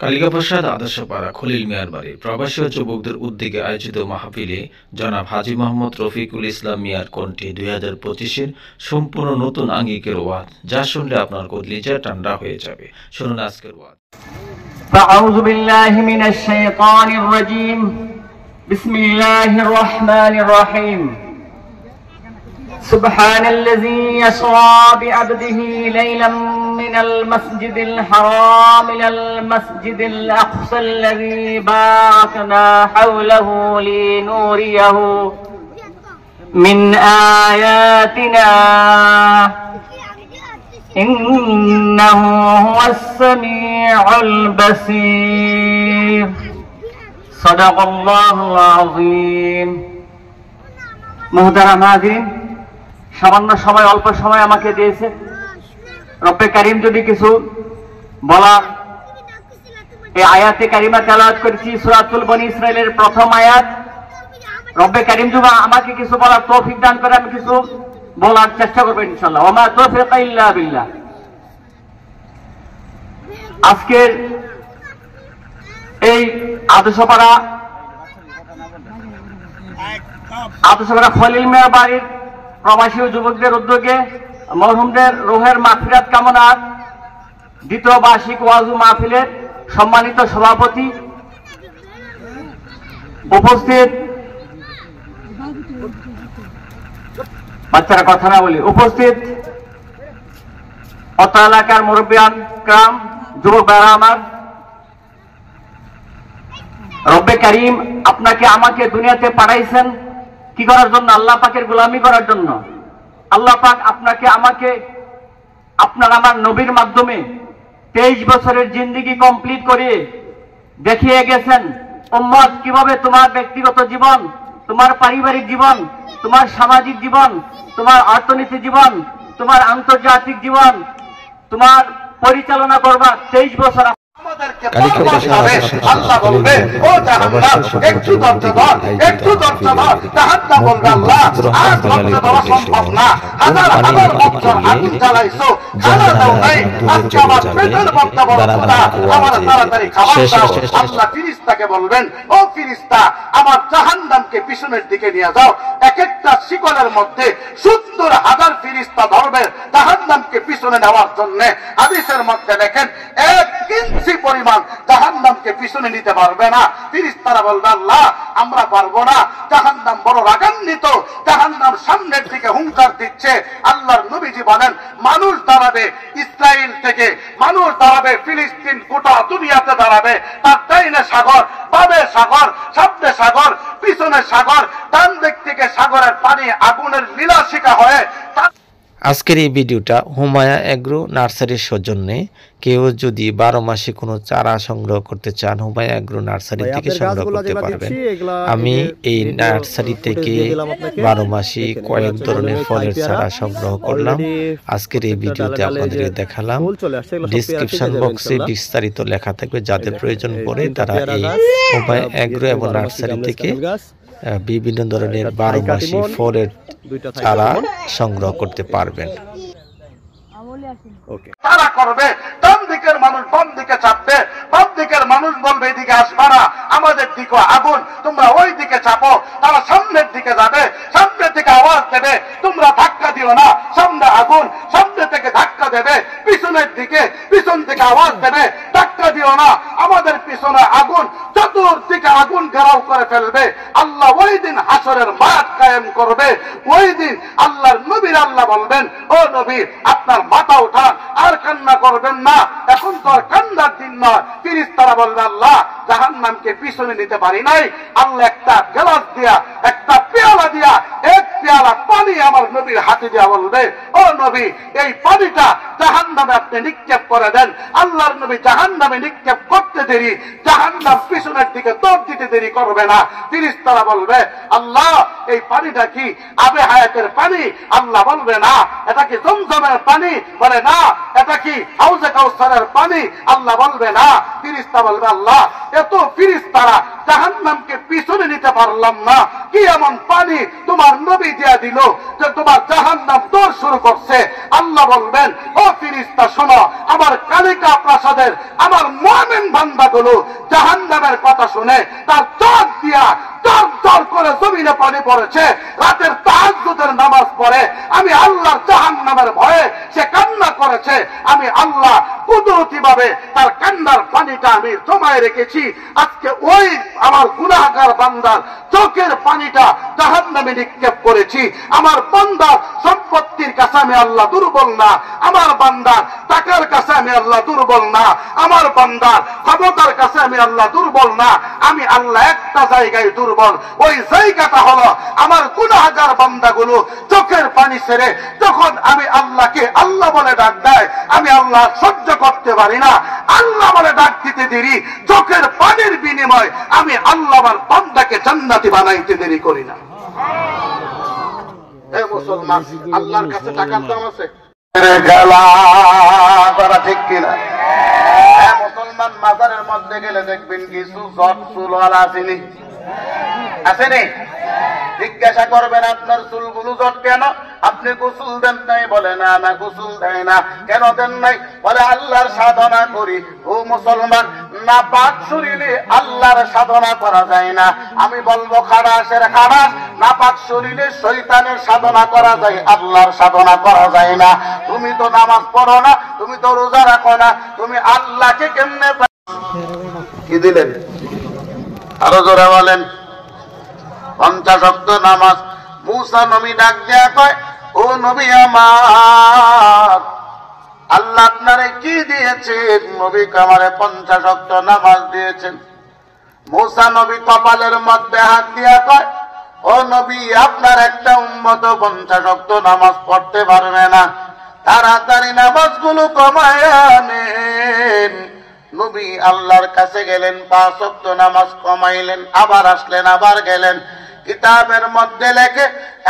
কালিকাপ্রসাদ আদর্শপাড়া খলিল মিয়ার বাড়ি প্রবাসী ও যুবকদের উদ্যোগে আয়োজিত মাহফিলে জনাব হাজী মোহাম্মদ রফিকুল ইসলাম মিয়ার কণ্ঠে 2025-এর সম্পূর্ণ নতুন আঙ্গিকের ওয়াজ, যা শুনলে আপনার কলিজা ঠান্ডা হয়ে যাবে। শুনুন আজকের ওয়াজ। আউযু বিল্লাহি মিনাশ শাইতানির রাজীম। বিসমিল্লাহির রহমানির রহিম। সুবহানাল্লাযী ইয়াসরা বি'আবদিহি লাইলাম মিনাল মাসজিদিল হারাম ইলাল মাসজিদিল আকসাল্লাযী বারাকনা হাওলাহু লিনুরিয়াহু মিন আয়াতিনা ইন্নাহু হুয়াস সামিউল বাসীর। সাদাকাল্লাহুল আযীম। মুহতারাম হাজিরিন, সামান্য সময়, অল্প সময় আমাকে দিয়েছে রব্বে কারীম। যদি কিছু বলার, এই আয়াতে কারিমা তেলাওয়াত করেছি সূরাতুল বনী ইসরাইলের প্রথম আয়াত। রব্বে কারীম যদি আমাকে কিছু বলার তৌফিক দান করে, আমি কিছু বলার চেষ্টা করবো ইনশাআল্লাহ। ওয়া মা তাওফীকা ইল্লা বিল্লাহ। আজকের এই আদর্শপাড়া খলিল মিয়া বাড়ির প্রবাসী ও যুবকদের উদ্যোগে মরহুমদের রুহের মাগফিরাত কামনার দ্বিতীয় বার্ষিক ওয়াজ মাহফিলের সম্মানিত সভাপতি, উপস্থিত বাচ্চারা কথা না বলি, উপস্থিত অত এলাকার মুরব্বিয়ান کرام, যুবক ভাইরা আমার, রব্বে কারীম আপনাকে আমাকে দুনিয়াতে পাঠাইছেন কি করার জন্য? আল্লাহ পাকের গোলামি করার জন্য। আল্লাহ পাক আপনাকে আমাকে আপনার আমার নবীর মাধ্যমে 23 বছরের জিন্দেগি কমপ্লিট করে দেখিয়ে গেছেন উম্মত কিভাবে তোমার ব্যক্তিগত জীবন, তোমার পারিবারিক জীবন, তোমার সামাজিক জীবন, তোমার অর্থনৈতিক জীবন, তোমার আন্তর্জাতিক জীবন তোমার পরিচালনা করবা। 23 বছর আল্লাহ বলবে, ও জাহান্নাম একটু ধৈর্য ধর, একটু ধৈর্য ধর। জাহান্নাম বলবে, আল্লাহ আর ধৈর্য ধরা সম্ভব না, হাজার হাজার বছর আগুন জ্বালাইছো, খানা দাও নাই, আজকে আমার পেটের মধ্যে বড় ক্ষুধা, আমার তাড়াতাড়ি খাবার দাও। আল্লাহ ফেরেশতাকে বলবেন, ও ফেরেশতা আমার জাহান্নামকে পিছনের দিকে নিয়ে যাও। এক একটা শিকলের মধ্যে 70,000 ফেরেশতা ধরবে জাহান্নামকে পিছনে নেওয়ার জন্য। হাদিসের মধ্যে দেখেন 1 ইঞ্চি পরিমাণ জাহান্নামকে পিছনে নিতে পারবে না। ফেরেশতারা বলবে, আল্লাহ আমরা পারবো না, জাহান্নাম বড় রাগান্বিত, জাহান্নাম সামনের দিকে হুঙ্কার দিচ্ছে। আল্লাহর নবীজি বলেন, মানুষ দাঁড়াবে ইসরায়েল থেকে, মানুষ দাঁড়াবে ফিলিস্তিন, গোটা দুনিয়াতে দাঁড়াবে। তার ডাইনে সাগর, বামে সাগর, সামনে সাগর, পিছনে সাগর, ডান দিক থেকে সাগরের পানি আগুনের লীলাশিখা হয়ে। আজকের এই ভিডিওটা হুমায়া এগ্রো নার্সারির সৌজন্যে। কেউ যদি 12 মাসে কোনো চারা সংগ্রহ করতে চান, হুমায়া এগ্রো নার্সারি থেকে সংগ্রহ করতে পারবেন। আমি এই নার্সারি থেকে 12 মাসে কয়েক ধরনের ফলের চারা সংগ্রহ করলাম। আজকের এই ভিডিওতে আপনাদের দেখালাম। ডিসক্রিপশন বক্সে বিস্তারিত লেখা থাকবে, যাদের প্রয়োজন পড়ে তারা এই হুমায়া এগ্রো এবং নার্সারি থেকে বিভিন্ন ধরনের 12 মাসি ফলের চারা সংগ্রহ করতে পারবেন। তারা করবে, ডান দিকের মানুষ বাম দিকে চাপবে, বাম দিকের মানুষ বলবে এদিকে আসবা না, আমাদের দিকে আগুন, তোমরা ওই দিকে চাপো। তারা সামনের দিকে যাবে, সামনের দিকে আওয়াজ দেবে, তোমরা ধাক্কা দিও না, সামনে আগুন, সামনে থেকে ধাক্কা দেবে, পিছনের দিকে, পিছন থেকে আওয়াজ দেবে, ধাক্কা দিও না, আমাদের পিছনে আগুন, চতুর্দিকে আগুন ঘেরাও করে ফেলবে। আল্লাহ ওই দিন হাসরের মাঠ কায়েম করবে। ওই দিন আল্লাহর নবীর আল্লাহ বলবেন, ও নবী আপনার মাথা উঠান, আর কান্না করবেন না, এখন তো আর কান্নার দিন নয়। ফেরেশতারা বলবে, আল্লাহ জাহান্নামকে পিছনে নিতে পারি নাই, আল্লাহ একটা গ্লাস দিয়া, একটা পেয়ালা দিয়া, এক পেয়ালা পানি আমার নবীর হাতে দিয়া বলবে, ও নবী এই পানিটা জাহান্নামে আপনি নিক্ষেপ করে দেন। আল্লাহর নবী জাহান্নামে নিক্ষেপ করতে দেরি, জাহান্নাম পিছনের দিকে দৌড় দিতে দেরি করবে না। ফেরেশতারা বলবে, আল্লাহ এই পানিটা কি আবে হায়াতের পানি? আল্লাহ বলবে, না। এটা কি জমজমের পানি? বলে, না। এটা কি হাউজে কাউসারের পানি? আল্লাহ বলবে, না। ফিরিস্তা বলবে আল্লাহ এত ফিরিস্তারা জাহান্নামকে পিছনে নিতে পারলাম না, কি এমন পানি তোমার নবী দিয়া দিল যে তোমার জাহান্নাম দৌড় শুরু করছে। আল্লাহ বলবেন ও ফিরিস্তা শোনো, আমার কালিকা প্রাসাদের আমার মুমিন বান্দাগুলো জাহান্নামের কথা শুনে তার চোখ দিয়া চর করে জমিনে পানি পড়েছে, রাতের তাহাজ্জুদের নামাজ পড়ে আমি আল্লাহর জাহান্নামের ভয়ে সে কান্না করেছে, আমি আল্লাহ কুদরতি ভাবে তার কান্নার পানিটা আমি জমায় রেখেছি। আজকে ওই আমার গুনাহগার বান্দার চোখের পানিটা জাহান্নামে নিক্ষেপ করেছি। আমার বান্দার সম্পত্তির কাছে আমি আল্লাহ দুর্বল না, আমার বান্দার টাকার কাছে আমি আল্লাহ দুর্বল না, আমার বান্দার ক্ষমতার কাছে আমি আল্লাহ দুর্বল না, আমি আল্লাহ একটা জায়গায় দুর্বল। ওই জায়গাটা হলো আমার গুনাহগার বান্দাগুলো চোখের পানি ছেড়ে যখন আমি আল্লাহকে আল্লাহ বলে ডাক দেয়, আমি আল্লাহ সহ্য করতে পারি না। আল্লাহ বলে ডাক দিতে দেরি, চোখের পানির বিনিময় আমি আল্লাহ আমার বান্দাকে জান্নাতি বানাইতে দেরি করি না। এ মুসলমান, আল্লাহর কাছে টাকার দাম আছে ঠিক কিনা? মুসলমান মাজারের মধ্যে গেলে দেখবেন কিছু জট চুলওয়ালা আসেনি, আসেনি? জিজ্ঞাসা করবেন আপনার চুলগুলো জট কেন? আপনি গোসল দেন নাই? বলে না, না গোসল দেয় না। কেন দেন নাই? বলে আল্লাহর সাধনা করি। ও মুসলমান, না পাক শরীরে আল্লাহর সাধনা করা যায় না। আমি বলবো খাড়াসের খাড়াস, না পাক শরীরে শয়তানের সাধনা করা যায়, আল্লাহর সাধনা করা যায় না। তুমি তো নামাজ পড়ো না, তুমি তো রোজা রাখো না, তুমি আল্লাহকে কেমনে কি দিলেন? আরো জোরে বলেন। 50 ওয়াক্ত নামাজ। মুসা নবী ডাক দেয়া কয়, ও নবী আমার, আল্লাহ আপনারে কি দিয়েছেন? নবী আমারে 50 ওয়াক্ত নামাজ দিয়েছেন। মুসা নবী কপালের মধ্যে হাত দিয়া কয়, ও নবী আপনার একটা উম্মত 50 ওয়াক্ত নামাজ পড়তে পারবে না, তাড়াতাড়ি নামাজগুলো কমায় আনেন। নবী আল্লাহর কাছে গেলেন, 5 ওয়াক্ত নামাজ কমাইলেন, আবার আসলেন, আবার গেলেন। কিতাবের মধ্যে লেখে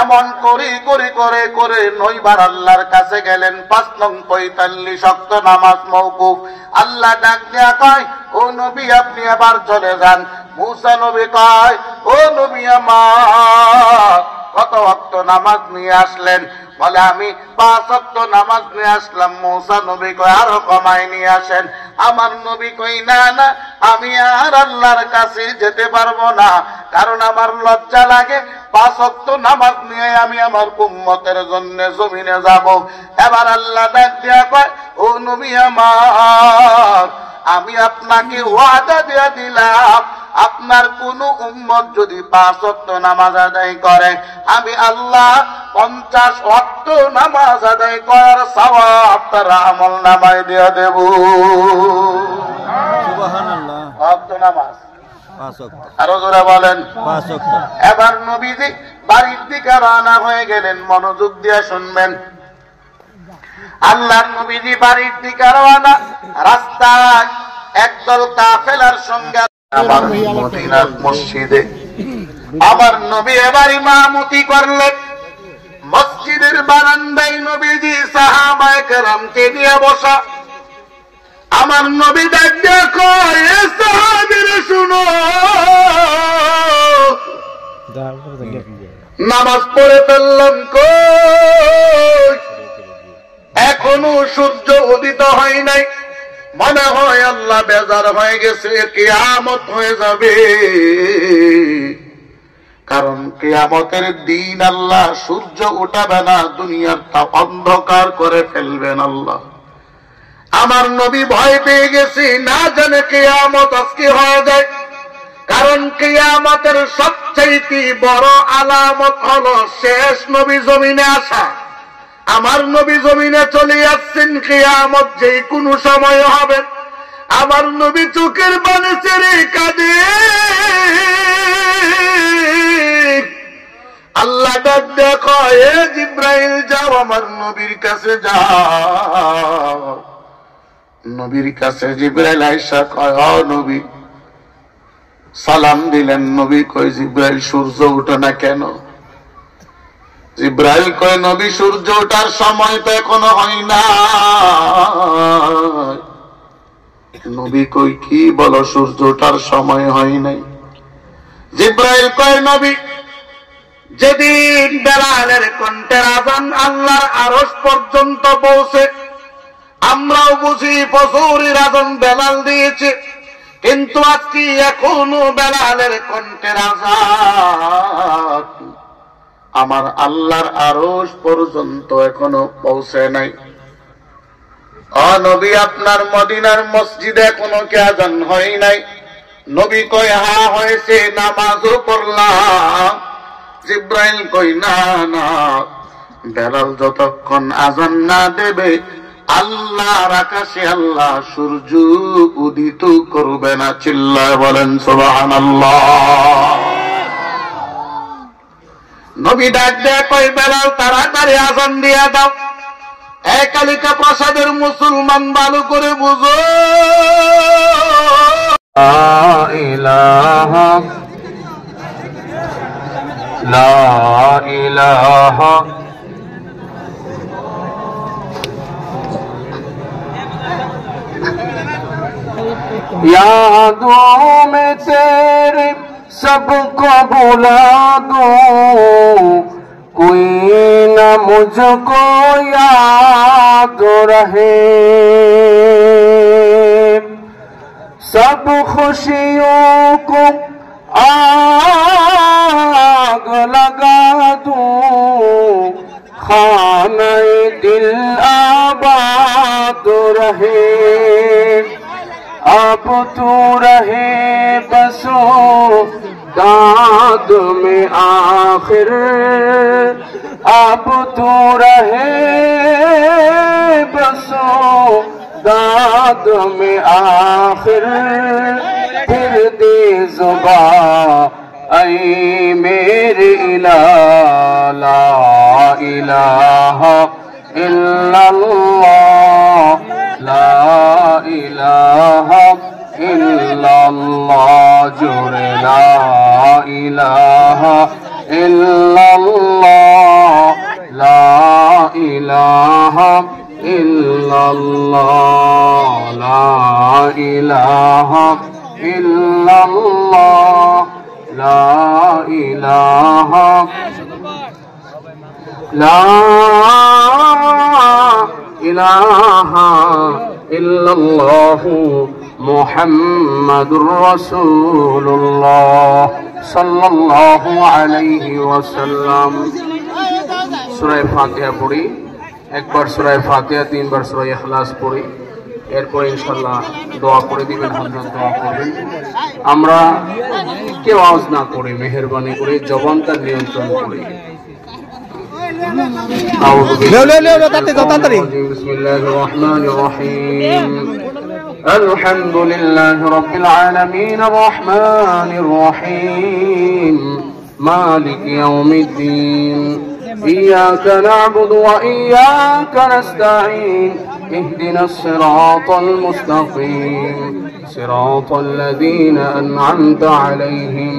এমন করে করে করে করে 9 বার আল্লাহর কাছে গেলেন। 5 নং 45 ওয়াক্ত নামাজ মওকুফ। আল্লাহ ডাক দেয়া কয়, ও নবী আপনি আবার চলে যান। মুসা নবী কয়, ও নবী আমার কত ওয়াক্ত নামাজ নিয়ে আসলেন? বলে আমি 5 ওয়াক্ত নামাজ নিয়ে আসলাম। মুসা নবী কয় আরো কমায় নিয়ে আসেন। আমার নবী কই না না, আমি আর আল্লাহর কাছে যেতে পারবো না, কারণ আমার লজ্জা লাগে। 5 ওয়াক্ত নামাজ নিয়ে আমি আমার উম্মতের জন্য জমিনে যাব। এবার আল্লাহ ডাক দিয়া কয়, ও নবী আমার, আমি আপনাকে ওয়াদা দিয়ে দিলাম, আপনার কোন উম্মত যদি 5 ওয়াক্ত নামাজ আদায় করে, আমি আল্লাহ 50 ওয়াক্ত নামাজ আদায় করার সওয়াব তার আমল নামায় দিয়ে দেব। সুবহানাল্লাহ। ওয়াক্ত নামাজ 5 ওয়াক্ত। আরো জোরে বলেন 5 ওয়াক্ত। এবার নবীজি বাড়ির দিকে রওনা হয়ে গেলেন। মনোযোগ দিয়ে শুনবেন। আল্লাহর নবীজি বাড়ির দিকে রওনা। রাস্তায় একদল কাফেলার সঙ্গে আমার মদিনার মসজিদে আমার নবী এবার ইমামতি করলেন। মসজিদের বারান্দায় নবীজি সাহাবায়ে কেরামকে নিয়ে বসা। আমার নবী ডাক দিয়ে কয়, এ সাহাবীরা শুনো, নামাজ পড়ে ফেললাম কই, এখনো সূর্য উদিত হয় নাই, মনে হয় আল্লাহ বেজার হয়ে গেছে, কিয়ামত হয়ে যাবে। কারণ কিয়ামতের দিন আল্লাহ সূর্য উঠাবে না, দুনিয়াটা অন্ধকার করে ফেলবেন আল্লাহ। আমার নবী ভয় পেয়ে গেছে, না জানে কিয়ামত আজকে হয়ে যায়। কারণ কিয়ামতের সবচেয়ে বড় আলামত হলো শেষ নবী জমিনে আসা। আমার নবী জমিনে চলে আসছেন, কিয়ামত যে কোনো সময় হবে। আমার নবী চোখের পানি ছেড়ে কাঁদে। আল্লাহ ডাক দেখো, এ জিব্রাইল যাও আমার নবীর কাছে যাও। নবীর কাছে জিব্রাইল আইসা কয়, ও নবী। সালাম দিলেন। নবী কয়, জিব্রাইল সূর্য ওঠে না কেন? জিব্রাইল কয়, নবী সূর্য ওঠার সময় তো এখনো হয় না। নবী কই কি বলো, সূর্যটার সময় হয় নাই। জিব্রাইল কয় নবী, যেদিন বেলালের কণ্ঠের আযান আল্লাহর আরশ পর্যন্ত পৌঁছে, আমরাও বুঝি ফজরের আযান বেলাল দিয়েছে, কিন্তু আজকে এখনো বেলালের কণ্ঠের আযান আমার আল্লাহর আরশ পর্যন্ত এখনো পৌঁছে নাই। ও নবী, আপনার মদিনার মসজিদে এখনো কি আযান হয় নাই? নবী কয় হ্যাঁ হয়েছে, নামাজও পড়লাম। জিব্রাইল কই না না, বেলাল যতক্ষণ আযান না দেবে আল্লাহর আকাশে আল্লাহ সূর্য উদিত করবে না। চিল্লায় বলেন সুবহানাল্লাহ। নবী ডাক দেয়া কই বেলাল তাড়াতাড়ি আযান দিয়া দাও। এক কালিকা প্রসাদের মুসলমান ভালো করে বুঝো, লা ইলাহা লা ইলাহা यादों में तेरे सबको बुला दूं, कोई न मुझको याद रहे। सब खुशियों को आग लगा दूं, खाने दिल आबाद रहे। अब तू रहे बसो दाद में आखिर, अब तू रहे बसो दाद में आखिर। फिर दे जुबा ऐ मेरे इलाह, ला इलाहा इल्लल्लाह, ला इलाहा इल्लल्लाह, जोरे ला इलाहा इल्लल्लाह, ला इलाहा इल्लल्लाह, ला इलाहा इल्लल्लाह, ला इलाहा ला इलाहा इल्लल्लाहु मुहम्मदुर रसूलुल्लाह सल्लल्लाहु अलैहि वसल्लम। সূরা ফাতিহা পড়ি, একবার সূরা ফাতিহা, তিনবার সূরা ইখলাস পড়ি, এরপর ইনশাআল্লাহ দোয়া করে দিবেন, হযরত দোয়া করবেন। আমরা কেউ আওয়াজ না করে মেহেরবানি করে জবানটা নিয়ন্ত্রণ করি। بسم الله الرحمن الرحيم، الحمد لله رب العالمين الرحمن الرحيم مالك يوم الدين، إياك نعبد وإياك نستعين، اهدنا الصراط المستقيم، صراط الذين أنعمت عليهم